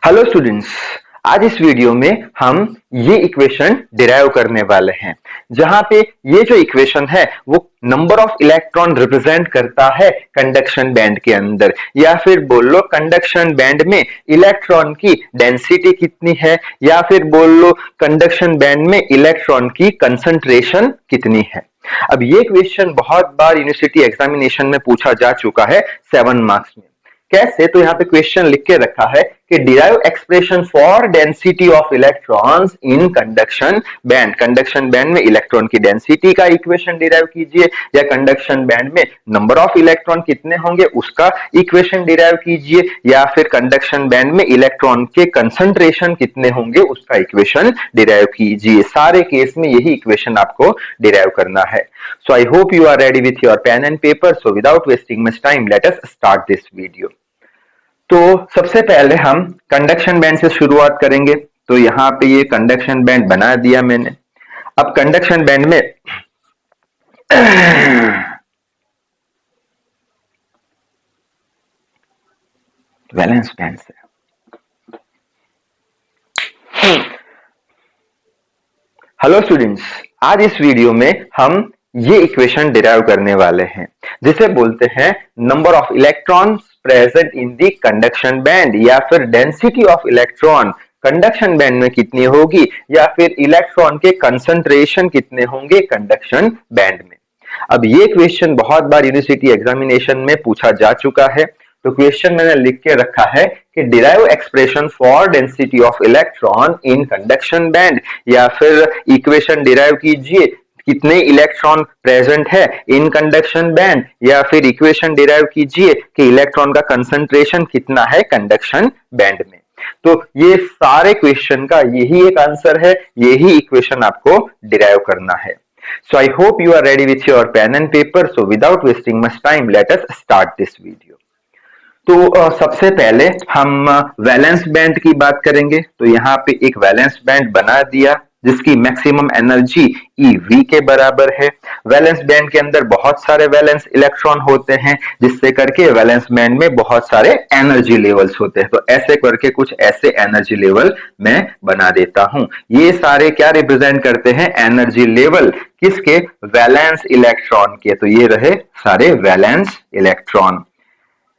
Hello students, आज इस video में हम ये इक्वेशन डिराइव करने वाले हैं जहां पे ये जो इक्वेशन है वो नंबर ऑफ इलेक्ट्रॉन रिप्रेजेंट करता है कंडक्शन बैंड के अंदर, या फिर बोल लो कंडक्शन बैंड में इलेक्ट्रॉन की डेंसिटी कितनी है, या फिर बोल लो कंडक्शन बैंड में इलेक्ट्रॉन की कंसंट्रेशन कितनी है। अब ये क्वेश्चन बहुत बार यूनिवर्सिटी एग्जामिनेशन में पूछा जा चुका है 7 मार्क्स में। कैसे? तो यहाँ पे क्वेश्चन लिख के रखा है कि derive expression for density of electrons in conduction band. Conduction band में इलेक्ट्रॉन की डेंसिटी का इक्वेशन डिराइव कीजिए, या कंडक्शन बैंड में नंबर ऑफ इलेक्ट्रॉन कितने होंगे उसका इक्वेशन डिराइव कीजिए, या फिर कंडक्शन बैंड में इलेक्ट्रॉन के कंसंट्रेशन कितने होंगे उसका इक्वेशन डिराइव कीजिए। सारे केस में यही इक्वेशन आपको डिराइव करना है। So I hope you are ready with your pen and paper. So without wasting much time let us start this video. तो सबसे पहले हम कंडक्शन बैंड से शुरुआत करेंगे। तो यहां पे ये कंडक्शन बैंड बना दिया मैंने। अब कंडक्शन बैंड में वैलेंस बैंड से हेलो स्टूडेंट्स, आज इस वीडियो में हम ये इक्वेशन डिराइव करने वाले हैं जिसे बोलते हैं number of electrons present in the conduction band, या फिर density of electron conduction band में कितनी होगी, या फिर इलेक्ट्रॉन के कंसंट्रेशन कितने होंगे कंडक्शन बैंड में। अब ये क्वेश्चन बहुत बार यूनिवर्सिटी एग्जामिनेशन में पूछा जा चुका है। तो क्वेश्चन मैंने लिख के रखा है कि derive expression for density of electron in conduction band, या फिर इक्वेशन डिराइव कीजिए कितने इलेक्ट्रॉन प्रेजेंट है इन कंडक्शन बैंड, या फिर इक्वेशन डिराइव कीजिए कि इलेक्ट्रॉन का कंसंट्रेशन कितना है कंडक्शन बैंड में। तो ये सारे क्वेश्चन का यही एक आंसर है, यही इक्वेशन आपको डिराइव करना है। So I hope you are ready with your pen and paper. So without wasting much time, let us start this video. तो सबसे पहले हम वैलेंस बैंड की बात करेंगे। तो यहाँ पे एक वैलेंस बैंड बना दिया जिसकी मैक्सिमम एनर्जी EV के बराबर है। वैलेंस बैंड के अंदर बहुत सारे वैलेंस इलेक्ट्रॉन होते हैं, जिससे करके वैलेंस बैंड में बहुत सारे एनर्जी लेवल्स होते हैं। तो ऐसे करके कुछ ऐसे एनर्जी लेवल मैं बना देता हूं। ये सारे क्या रिप्रेजेंट करते हैं? एनर्जी लेवल किसके? वैलेंस इलेक्ट्रॉन के। तो ये रहे सारे वैलेंस इलेक्ट्रॉन।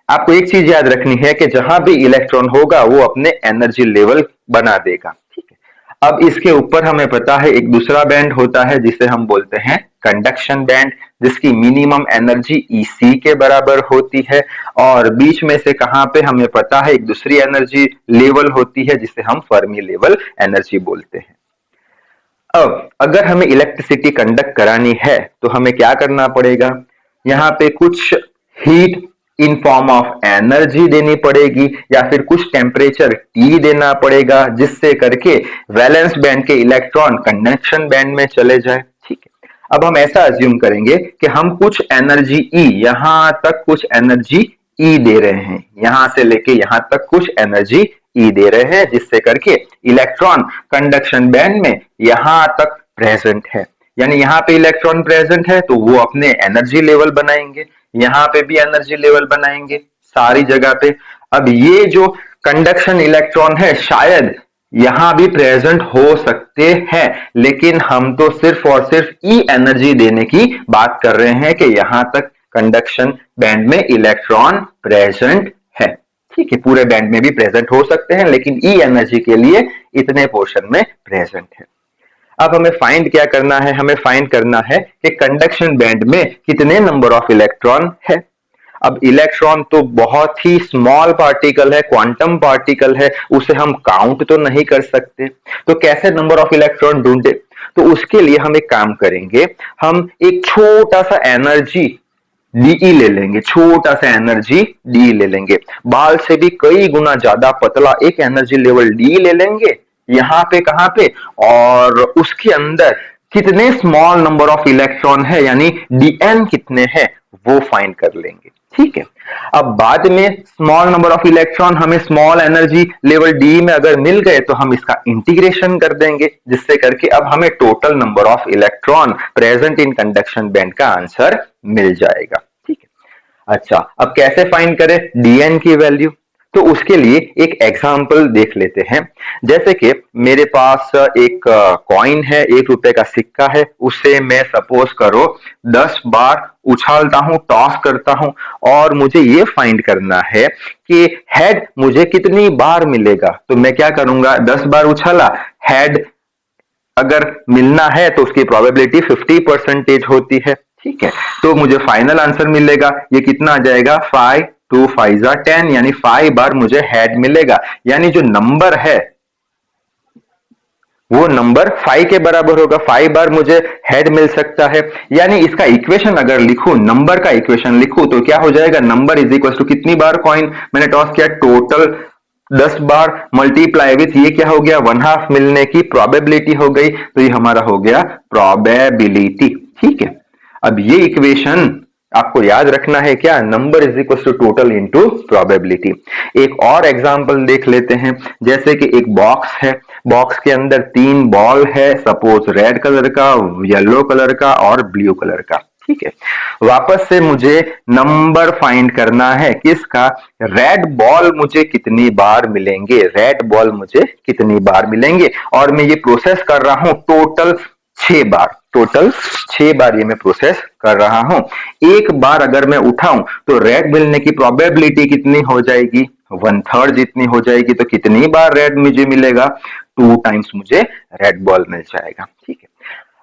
आपको एक चीज याद रखनी है कि जहां भी इलेक्ट्रॉन होगा वो अपने एनर्जी लेवल बना देगा। ठीक है। अब इसके ऊपर हमें पता है एक दूसरा बैंड होता है जिसे हम बोलते हैं कंडक्शन बैंड, जिसकी मिनिमम एनर्जी EC के बराबर होती है। और बीच में से कहां पे हमें पता है एक दूसरी एनर्जी लेवल होती है जिसे हम फर्मी लेवल एनर्जी बोलते हैं। अब अगर हमें इलेक्ट्रिसिटी कंडक्ट करानी है तो हमें क्या करना पड़ेगा? यहाँ पे कुछ heat in form of energy देनी पड़ेगी, या फिर कुछ टेम्परेचर T देना पड़ेगा, जिससे करके वैलेंस बैंड के इलेक्ट्रॉन कंडक्शन बैंड में चले जाए। ठीक है। अब हम ऐसा अज्यूम करेंगे कि हम कुछ एनर्जी E, यहां तक कुछ एनर्जी E दे रहे हैं, यहां से लेके यहां तक कुछ एनर्जी E दे रहे हैं, जिससे करके इलेक्ट्रॉन कंडक्शन बैंड में यहां तक प्रेजेंट है। यानी यहाँ पे इलेक्ट्रॉन प्रेजेंट है तो वो अपने एनर्जी लेवल बनाएंगे, यहाँ पे भी एनर्जी लेवल बनाएंगे, सारी जगह पे। अब ये जो कंडक्शन इलेक्ट्रॉन है शायद यहां भी प्रेजेंट हो सकते हैं, लेकिन हम तो सिर्फ और सिर्फ E एनर्जी देने की बात कर रहे हैं कि यहां तक कंडक्शन बैंड में इलेक्ट्रॉन प्रेजेंट है। ठीक है। पूरे बैंड में भी प्रेजेंट हो सकते हैं, लेकिन E एनर्जी के लिए इतने पोर्शन में प्रेजेंट है। अब हमें फाइंड क्या करना है? हमें फाइंड करना है कि कंडक्शन बैंड में कितने नंबर ऑफ इलेक्ट्रॉन है। अब इलेक्ट्रॉन तो बहुत ही स्मॉल पार्टिकल है, क्वांटम पार्टिकल है, उसे हम काउंट तो नहीं कर सकते। तो कैसे नंबर ऑफ इलेक्ट्रॉन ढूंढे? तो उसके लिए हम एक काम करेंगे, हम एक छोटा सा एनर्जी DE ले लेंगे, छोटा सा एनर्जी DE ले लेंगे, बाल से भी कई गुना ज्यादा पतला एक एनर्जी लेवल DE ले लेंगे यहाँ पे, कहां पे, और उसके अंदर कितने स्मॉल नंबर ऑफ इलेक्ट्रॉन है यानी DN कितने हैं वो फाइंड कर लेंगे। ठीक है। अब बाद में स्मॉल नंबर ऑफ इलेक्ट्रॉन हमें स्मॉल एनर्जी लेवल D में अगर मिल गए तो हम इसका इंटीग्रेशन कर देंगे, जिससे करके अब हमें total number of electron present in conduction band का आंसर मिल जाएगा। ठीक है। अच्छा, अब कैसे फाइंड करें DN की वैल्यू? तो उसके लिए एक एग्जाम्पल देख लेते हैं। जैसे कि मेरे पास एक कॉइन है, 1 रुपए का सिक्का है, उसे मैं सपोज करो 10 बार उछालता हूं, टॉस करता हूं, और मुझे ये फाइंड करना है कि हेड मुझे कितनी बार मिलेगा। तो मैं क्या करूंगा, 10 बार उछाला, हेड अगर मिलना है तो उसकी प्रोबेबिलिटी 50% होती है, ठीक है। तो मुझे फाइनल आंसर मिलेगा, ये कितना आ जाएगा, 5 2 5 10, यानी 5 बार मुझे हेड मिलेगा। यानी जो नंबर है वो नंबर 5 के बराबर होगा, 5 बार मुझे हेड मिल सकता है। यानी इसका इक्वेशन अगर लिखूं, नंबर का इक्वेशन लिखूं, तो क्या हो जाएगा, नंबर इज इक्वल टू कितनी बार कॉइन मैंने टॉस किया, टोटल 10 बार मल्टीप्लाई विथ ये क्या हो गया, 1/2 मिलने की प्रोबेबिलिटी हो गई। तो ये हमारा हो गया प्रोबेबिलिटी, ठीक है। अब ये इक्वेशन आपको याद रखना है क्या, number is equal to total into probability. एक और एग्जांपल देख लेते हैं। जैसे कि एक बॉक्स है, बॉक्स के अंदर 3 बॉल है, सपोज रेड कलर का, येलो कलर का और ब्लू कलर का, ठीक है। वापस से मुझे नंबर फाइंड करना है किसका, रेड बॉल मुझे कितनी बार मिलेंगे, रेड बॉल मुझे कितनी बार मिलेंगे। और मैं ये प्रोसेस कर रहा हूं टोटल 6 बार, टोटल 6 बार ये मैं प्रोसेस कर रहा हूं। एक बार अगर मैं उठाऊं तो रेड मिलने की प्रोबेबिलिटी कितनी हो जाएगी, 1/3 जितनी हो जाएगी। तो कितनी बार रेड मुझे मिलेगा, 2 टाइम्स मुझे रेड बॉल मिल जाएगा, ठीक है।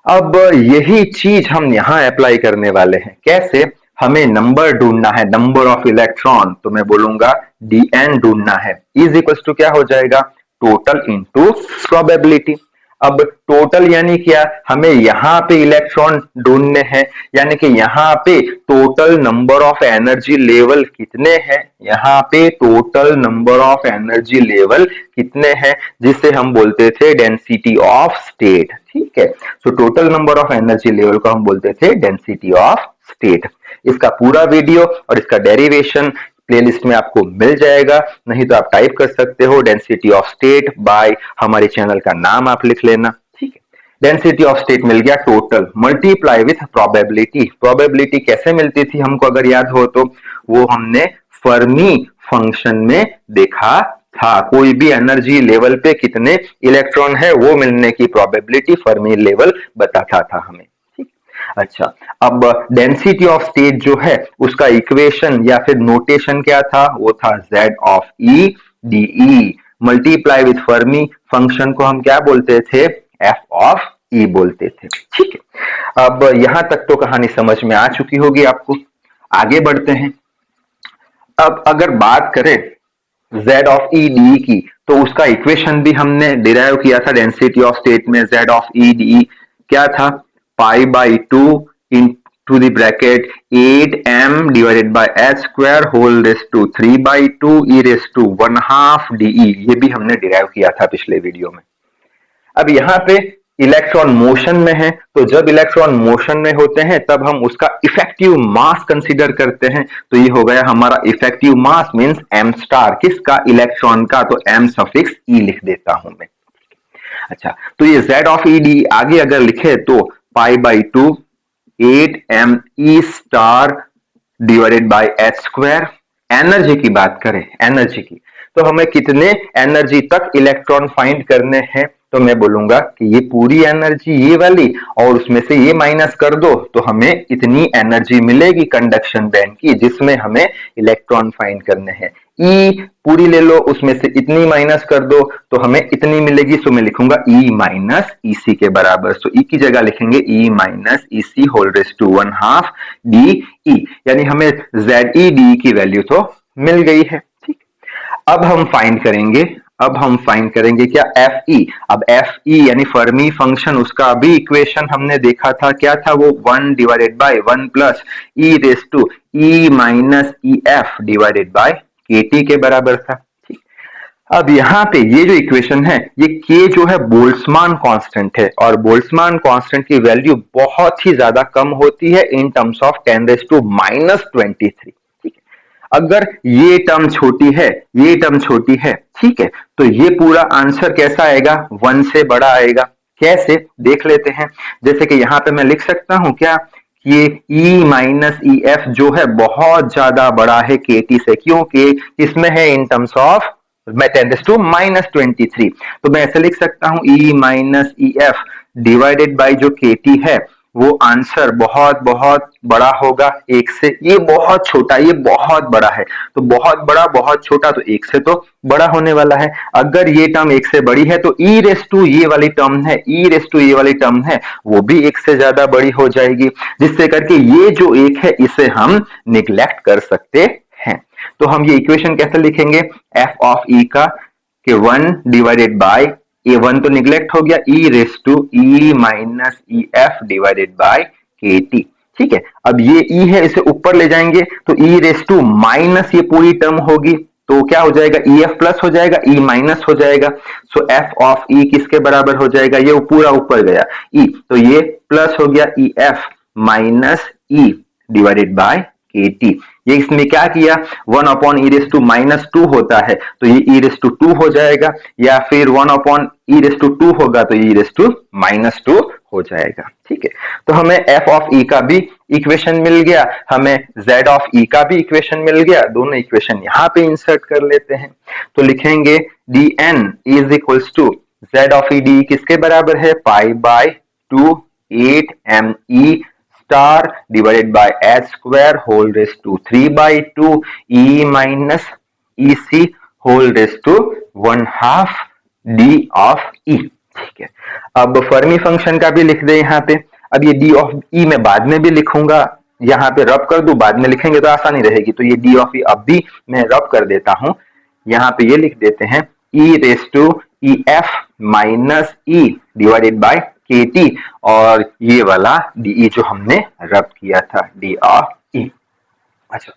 अब यही चीज हम यहां अप्लाई करने वाले हैं। कैसे, हमें नंबर ढूंढना है, नंबर ऑफ इलेक्ट्रॉन, तो मैं बोलूंगा dn ढूंढना है, इज इक्वल टू क्या हो जाएगा, टोटल इंटू प्रोबेबिलिटी। अब टोटल यानी क्या, हमें यहां पे इलेक्ट्रॉन ढूंढने हैं, यानी कि यहां पे total number of energy level कितने हैं, यहां पे total number of energy level कितने हैं, जिसे हम बोलते थे डेंसिटी ऑफ स्टेट, ठीक है। तो total number of energy level को हम बोलते थे डेंसिटी ऑफ स्टेट। इसका पूरा वीडियो और इसका डेरिवेशन प्लेलिस्ट में आपको मिल जाएगा, नहीं तो आप टाइप कर सकते हो डेंसिटी ऑफ स्टेट बाय, हमारे चैनल का नाम आप लिख लेना, ठीक है। डेंसिटी ऑफ स्टेट मिल गया total, multiply with probability. Probability कैसे मिलती थी हमको अगर याद हो तो, वो हमने फर्मी फंक्शन में देखा था। कोई भी एनर्जी लेवल पे कितने इलेक्ट्रॉन है वो मिलने की प्रोबेबिलिटी फर्मी लेवल बताता था हमें, ठीक। अच्छा, अब डेंसिटी ऑफ स्टेट जो है उसका इक्वेशन या फिर नोटेशन क्या था, वो था Z of E dE multiply with Fermi function को हम क्या बोलते थे, F ऑफ E बोलते थे, ठीक है। अब यहां तक तो कहानी समझ में आ चुकी होगी आपको, आगे बढ़ते हैं। अब अगर बात करें Z ऑफ E dE की, तो उसका इक्वेशन भी हमने डिराइव किया था डेंसिटी ऑफ स्टेट में। Z ऑफ E dE क्या था, π/2 into the bracket 8m divided by h square whole raised to 3/2 e raised to 1/2 dE। ये भी हमने डिराइव किया था पिछले वीडियो में। अब यहाँ पे इलेक्ट्रॉन मोशन में है, तो जब इलेक्ट्रॉन मोशन में होते हैं तब हम उसका इफेक्टिव मास कंसीडर करते हैं। तो ये हो गया हमारा इफेक्टिव मास मींस m स्टार, किसका, इलेक्ट्रॉन का, तो m सफिक्स e लिख देता हूं मैं। अच्छा, तो ये Z ऑफ E D आगे अगर लिखे तो π/2 8m E star divided bye h square. Energy की बात करें, एनर्जी की, तो हमें कितने एनर्जी तक इलेक्ट्रॉन फाइंड करने हैं, तो मैं बोलूंगा कि ये पूरी एनर्जी ये वाली और उसमें से ये माइनस कर दो तो हमें इतनी एनर्जी मिलेगी कंडक्शन बैंड की जिसमें हमें इलेक्ट्रॉन फाइंड करने हैं। ई पूरी ले लो, उसमें से इतनी माइनस कर दो तो हमें इतनी मिलेगी। सो मैं लिखूंगा ई माइनस ईसी के बराबर। सो ई की जगह लिखेंगे E minus EC whole raise to 1/2 D E, यानी हमें जेड ई डी की वैल्यू तो मिल गई है, ठीक। अब हम फाइंड करेंगे क्या, एफ ई। अब एफ ई यानी फर्मी फंक्शन, उसका भी इक्वेशन हमने देखा था, क्या था वो, 1 divided by 1 plus E raise to E minus E F divided by K T के बराबर था, ठीक। अब यहाँ पे ये जो इक्वेशन है, ये के जो है बोल्ट्जमान कांस्टेंट है और बोल्ट्जमान कांस्टेंट की वैल्यू बहुत ही ज्यादा कम होती है इन टर्म्स ऑफ 10⁻⁻23। अगर ये टर्म छोटी है, ठीक है, तो ये पूरा आंसर कैसा आएगा, 1 से बड़ा आएगा। कैसे, देख लेते हैं। जैसे कि यहां पे मैं लिख सकता हूं क्या, ये E माइनस ई एफ जो है बहुत ज्यादा बड़ा है KT से, क्योंकि इसमें है इन टर्म्स ऑफ मैं 10⁻23। तो मैं ऐसे लिख सकता हूं E minus E F divided by जो KT है, वो आंसर बहुत बहुत बड़ा होगा एक से। ये बहुत छोटा, ये बहुत बड़ा है, तो बहुत बड़ा बहुत छोटा, तो एक से तो बड़ा होने वाला है। अगर ये टर्म एक से बड़ी है तो ई रेस टू ये वाली टर्म है, ई रेस टू ये वाली टर्म है, वो भी एक से ज्यादा बड़ी हो जाएगी, जिससे करके ये जो एक है इसे हम निग्लेक्ट कर सकते हैं। तो हम ये इक्वेशन कैसे लिखेंगे, एफ ऑफ ई का कि 1 डिवाइडेड बाय A1 तो निग्लेक्ट हो गया, E raise to E minus E F divided by KT। ठीक है, अब ये ई है, इसे ऊपर ले जाएंगे तो ई रेस टू माइनस ये पूरी टर्म होगी, तो क्या हो जाएगा, ई एफ प्लस हो जाएगा, ई माइनस हो जाएगा। सो एफ ऑफ ई किसके बराबर हो जाएगा, ये पूरा ऊपर गया ई, तो ये प्लस हो गया E F minus E divided by KT। ये इसमें क्या किया, 1 upon E raise to minus 2 होता है, तो ये ई रेस टू 2 हो जाएगा, या फिर 1 अपॉन ई रेस टू 2 होगा तो ई रेस टू माइनस 2 हो जाएगा। ठीक है, तो हमें एफ ऑफ ई का भी इक्वेशन मिल गया, हमें जेड ऑफ ई का भी इक्वेशन मिल गया। दोनों इक्वेशन यहाँ पे इंसर्ट कर लेते हैं, तो लिखेंगे D N is equals to Z of E, D किसके बराबर है, pi by 2 8 ME star divided by H square whole raise to 3/2 E minus EC whole raise to 1/2 D of E। ठीक है, अब फर्मी फंक्शन का भी लिख दे यहाँ पे। अब ये D ऑफ E मैं बाद में भी लिखूंगा, यहाँ पे रब कर दू, बाद में लिखेंगे तो आसानी रहेगी। तो ये D ऑफ E अब भी मैं रब कर देता हूं, यहाँ पे ये लिख देते हैं E raise to EF minus E divided by KT, और ये वाला DE जो हमने रब किया था D ऑफ E। अच्छा,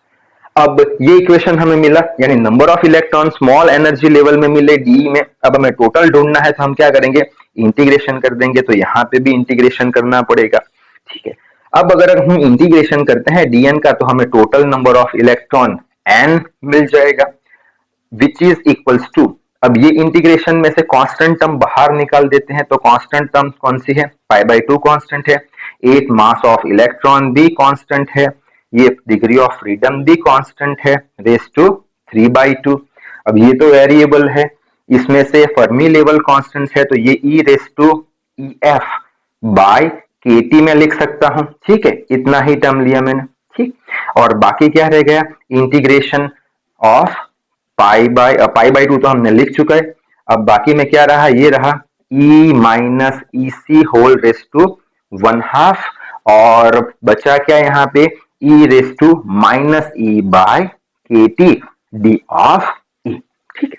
अब ये इक्वेशन हमें मिला, यानी number of electron small energy level में मिले DE में। अब हमें टोटल ढूंढना है, तो हम क्या करेंगे, इंटीग्रेशन कर देंगे, तो यहाँ पे भी इंटीग्रेशन करना पड़ेगा। ठीक है, अब अगर हम इंटीग्रेशन करते हैं DN का, तो हमें total number of electron N मिल जाएगा, विच इज इक्वल्स टू, अब ये इंटीग्रेशन में से कांस्टेंट टर्म बाहर निकाल देते हैं, तो कांस्टेंट टर्म कौन सी है, π/2 कांस्टेंट है, 8 मास ऑफ इलेक्ट्रॉन भी कांस्टेंट है, ये डिग्री ऑफ फ्रीडम भी कांस्टेंट है, रेस टू 3/2। अब ये तो वेरिएबल है, इसमें से फर्मी लेवल कांस्टेंट है, तो ये E raise to EF by KT में लिख सकता हूं। ठीक है, इतना ही टर्म लिया मैंने। ठीक, और बाकी क्या रह गया, इंटीग्रेशन ऑफ π/2 तो हमने लिख चुका है। अब बाकी में क्या रहा, ये रहा E minus EC whole raise to 1/2, और बचा क्या यहाँ पे, E raise to minus E by KT D of E। ठीक है,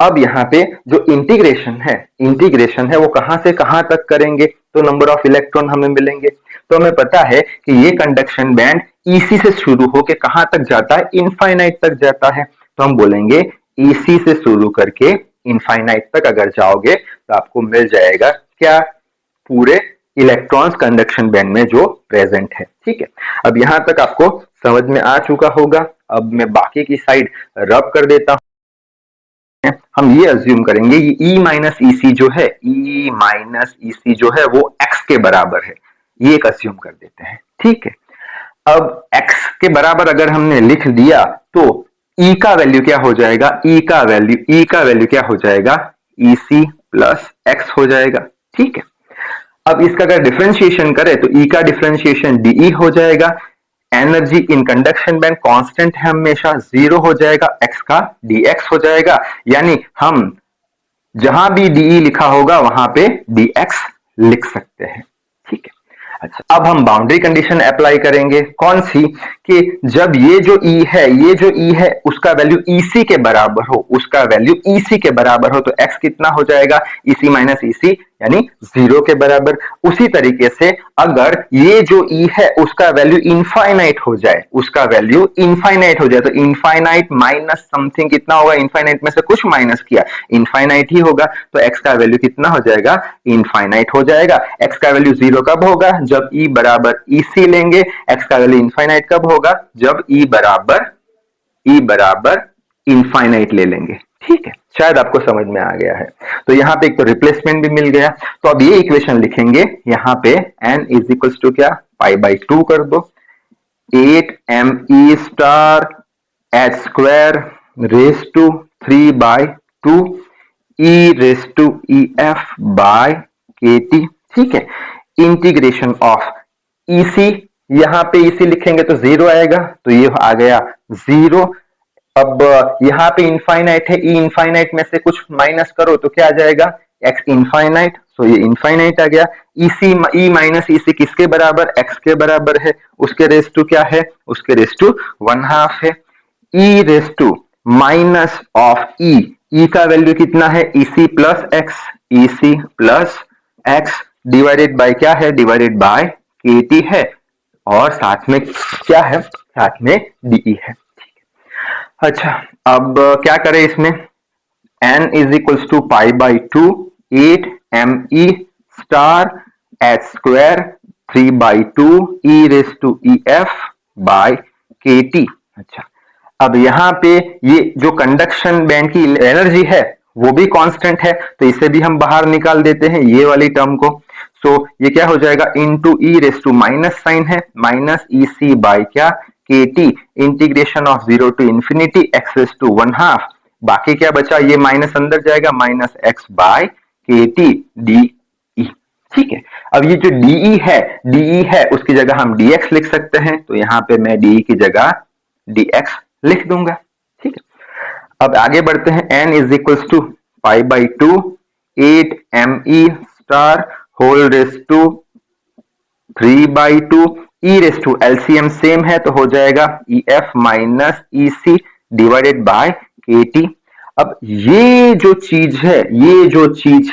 अब यहाँ पे जो इंटीग्रेशन है वो कहां से कहां तक करेंगे, तो नंबर ऑफ इलेक्ट्रॉन हमें मिलेंगे। तो हमें पता है कि ये कंडक्शन बैंड EC से शुरू होकर कहां तक जाता है, इनफाइनाइट तक जाता है। तो हम बोलेंगे EC से शुरू करके इनफाइनाइट तक अगर जाओगे तो आपको मिल जाएगा क्या, पूरे इलेक्ट्रॉन्स कंडक्शन बैंड में जो प्रेजेंट है। ठीक है, अब यहां तक आपको समझ में आ चुका होगा। अब मैं बाकी की साइड रब कर देता हूं। हम ये अज्यूम करेंगे ये E माइनस EC जो है, E माइनस EC जो है वो X के बराबर है, ये एक अज्यूम कर देते हैं। ठीक है, अब X के बराबर अगर हमने लिख दिया तो E का वैल्यू क्या हो जाएगा, E का वैल्यू क्या हो जाएगा, EC प्लस X हो जाएगा। ठीक है, अब इसका अगर डिफरेंशिएशन करें तो E का डिफरेंशिएशन DE हो जाएगा, energy in conduction band constant है हमेशा, 0 हो जाएगा, X का dx हो जाएगा, यानी हम जहां भी DE लिखा होगा वहां पे dx लिख सकते हैं। ठीक है, अच्छा, अब हम बाउंड्री कंडीशन अप्लाई करेंगे, कौन सी, कि जब ये जो E है उसका वैल्यू EC के बराबर हो, तो X कितना हो जाएगा, EC माइनस EC यानी 0 के बराबर। उसी तरीके से अगर ये जो E है उसका वैल्यू इनफाइनाइट हो जाए, तो इनफाइनाइट माइनस समथिंग कितना होगा, इनफाइनाइट में से कुछ माइनस किया, इनफाइनाइट ही होगा, तो X का वैल्यू कितना हो जाएगा, इनफाइनाइट हो जाएगा। X का वैल्यू 0 कब होगा, जब E बराबर EC लेंगे। X का वैल्यू इनफाइनाइट कब होगा, जब E बराबर इनफाइनाइट ले लेंगे। ठीक है, शायद आपको समझ में आ गया है। तो यहाँ पे एक तो रिप्लेसमेंट भी मिल गया। तो अब ये इक्वेशन लिखेंगे, यहाँ पे n इज इक्वल्स टू क्या, पाई बाई 2 कर दो, 8me star H square raise to 3/2 E raise to E F by K T. ठीक है, इंटीग्रेशन ऑफ ईसी, यहां पे ईसी लिखेंगे तो 0 आएगा, तो ये आ गया 0। अब यहाँ पे इनफाइनाइट है, ई इनफाइनाइट में से कुछ माइनस करो तो क्या आ जाएगा, एक्स इनफाइनाइट, सो ये इनफाइनाइट आ गया। ईसी ई माइनस ईसी किसके बराबर, एक्स के बराबर है, उसके रेस टू क्या है, उसके रेस टू 1/2 है। ई रेस टू माइनस ऑफ ई का वैल्यू कितना है, EC plus x, EC plus x divided by क्या है, डिवाइडेड बाय के टी है, और साथ में क्या है, साथ में डीई है। अच्छा, अब क्या करें इसमें, n is equals to pi by 2 8me star H square 3/2 E raise to E F by K T. अच्छा, अब यहाँ पे ये जो कंडक्शन बैंड की एनर्जी है वो भी कांस्टेंट है, तो इसे भी हम बाहर निकाल देते हैं ये वाली टर्म को। सो ये क्या हो जाएगा, into E raise to minus sign है, माइनस ई सी बाय क्या, K T integration of 0 to infinity X raise to 1/2, बाकी क्या बचा, ये माइनस अंदर जाएगा, minus X by K T D E. ठीक है, अब ये जो डीई है उसकी जगह हम dx लिख सकते हैं, तो यहाँ पे मैं डीई की जगह dx लिख दूंगा। ठीक है, अब आगे बढ़ते हैं, n is equals to pi by 2 8me star whole raise to 3/2 E raise to LCM same है, तो हो जाएगा E F minus E C divided by K T. अब ये जो चीज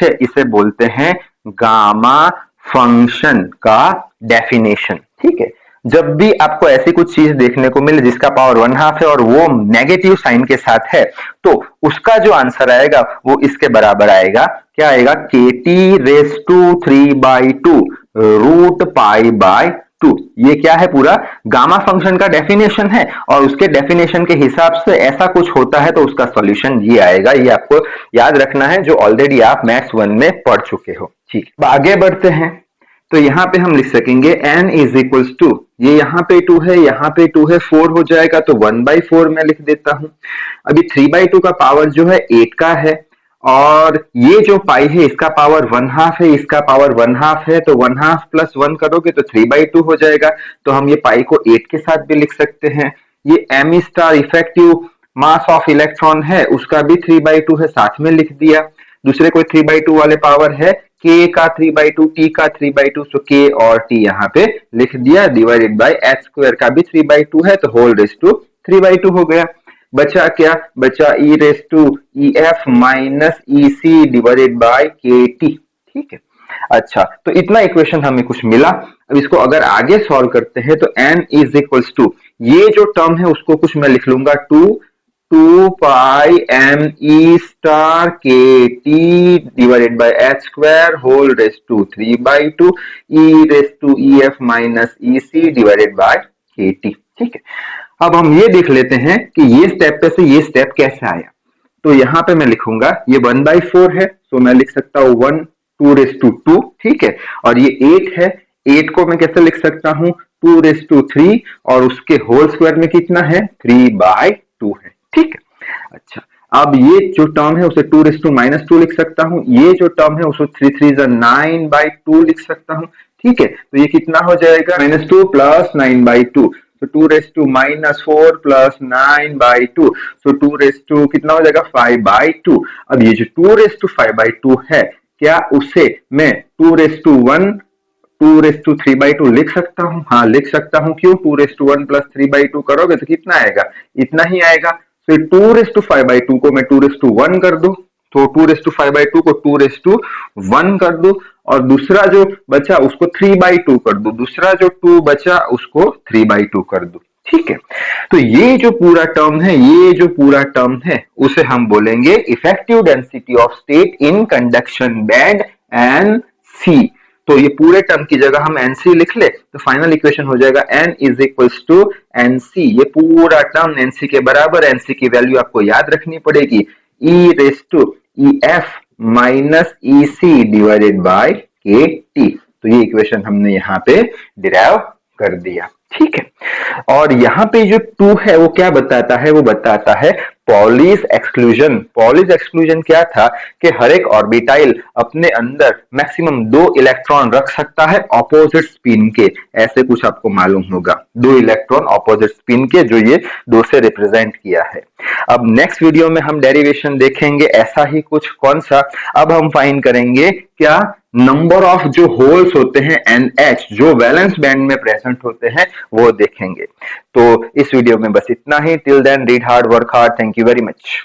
है इसे बोलते हैं गामा फंक्शन का डेफिनेशन। ठीक है, जब भी आपको ऐसी कुछ चीज देखने को मिले जिसका पावर 1/2 है और वो नेगेटिव साइन के साथ है, तो उसका जो आंसर आएगा वो इसके बराबर आएगा, क्या आएगा, K T raise to 3/2 root pi by 2। ये क्या है, पूरा गामा फंक्शन का डेफिनेशन है, और उसके डेफिनेशन के हिसाब से ऐसा कुछ होता है तो उसका सॉल्यूशन ये आएगा। ये आपको याद रखना है, जो ऑलरेडी आप मैथ्स 1 में पढ़ चुके हो। ठीक, आगे बढ़ते हैं, तो यहाँ पे हम लिख सकेंगे n इज इक्वल्स टू, ये यहाँ पे 2 है, यहाँ पे 2 है, 4 हो जाएगा, तो 1/4 मैं लिख देता हूं। अभी 3/2 का पावर जो है 8 का है, और ये जो पाई है इसका पावर 1/2 है, इसका पावर 1/2 है, तो 1/2 प्लस 1 करोगे तो 3/2 हो जाएगा। तो हम ये पाई को 8 के साथ भी लिख सकते हैं। ये m star effective mass of electron है, उसका भी 3/2 है, साथ में लिख दिया। दूसरे कोई 3/2 वाले पावर है, k का 3/2, t का 3/2, सो k और t यहाँ पे लिख दिया, डिवाइडेड बाय h स्क्वायर का भी 3/2 है, तो होल रेस टू 3/2 हो गया। बचा क्या, बचा E raise to E F minus E C divided by K T. ठीक है, अच्छा, तो इतना इक्वेशन हमें कुछ मिला। अब इसको अगर आगे सॉल्व करते हैं तो n इज इक्वल्स टू, ये जो टर्म है उसको कुछ मैं लिख लूंगा 2 pi M E star K T divided by H square whole raise to 3/2 E raise to E F minus E C divided by K T. ठीक है, अब हम ये देख लेते हैं कि ये स्टेप पे से ये स्टेप कैसे आया। तो यहाँ पे मैं लिखूंगा, ये 1/4 है, तो मैं लिख सकता हूँ 1 2 रेस टू 2। ठीक है, और ये 8 है, 8 को मैं कैसे लिख सकता हूँ, 2 रेस टू 3, और उसके होल स्क्वायर में कितना है, 3/2 है। ठीक है, अच्छा, अब ये जो टर्म है उसे 2 रेस टू माइनस 2 लिख सकता हूँ, ये जो टर्म है उसे 3 3 9/2 लिख सकता हूँ। ठीक है, तो ये कितना हो जाएगा, -2 प्लस 9/2, तो 2 raise to -4 plus 9/2, so 2 raise to कितना हो जाएगा, 5/2। अब ये जो 2 रेस टू 5/2 है, क्या उसे मैं 2 रेस टू 1 2 रेस टू 3/2 लिख सकता हूँ? हाँ, लिख सकता हूँ। क्यों, 2 रेस टू 1 प्लस 3/2 करोगे तो कितना आएगा, इतना ही आएगा। तो 2 रेस टू 5/2 को मैं 2 रेस टू 1 कर दूं, तो 2 रेस टू 5/2 को 2 रेस टू 1 कर दूं, और दूसरा जो बचा उसको 3/2 कर दूं, दूसरा जो 2 बचा उसको 3/2 कर दूं। ठीक है, तो ये जो पूरा टर्म है उसे हम बोलेंगे effective density of state in conduction band N C. तो ये पूरे टर्म की जगह हम एनसी लिख ले तो फाइनल इक्वेशन हो जाएगा n is equals to NC. ये पूरा टर्म एनसी के बराबर, एनसी की वैल्यू आपको याद रखनी पड़ेगी, E raise to E F minus E C divided by K T. तो ये इक्वेशन हमने यहाँ पे डिराइव कर दिया। ठीक है, और यहाँ पे जो 2 है वो क्या बताता है, वो बताता है पॉलिश एक्सक्लूजन। पॉलिश एक्सक्लूजन क्या था कि हर एक ऑर्बिटाइल अपने अंदर मैक्सिमम 2 इलेक्ट्रॉन रख सकता है ऑपोजिट स्पिन के, ऐसे कुछ आपको मालूम होगा, 2 इलेक्ट्रॉन ऑपोजिट स्पिन के, जो ये 2 से रिप्रेजेंट किया है। अब नेक्स्ट वीडियो में हम डेरिवेशन देखेंगे ऐसा ही कुछ, कौन सा, अब हम फाइंड करेंगे क्या, नंबर ऑफ जो होल्स होते हैं NH जो वैलेंस बैंड में प्रेजेंट होते हैं वो देखेंगे। तो इस वीडियो में बस इतना ही। Till then read hard, work hard. Thank you very much.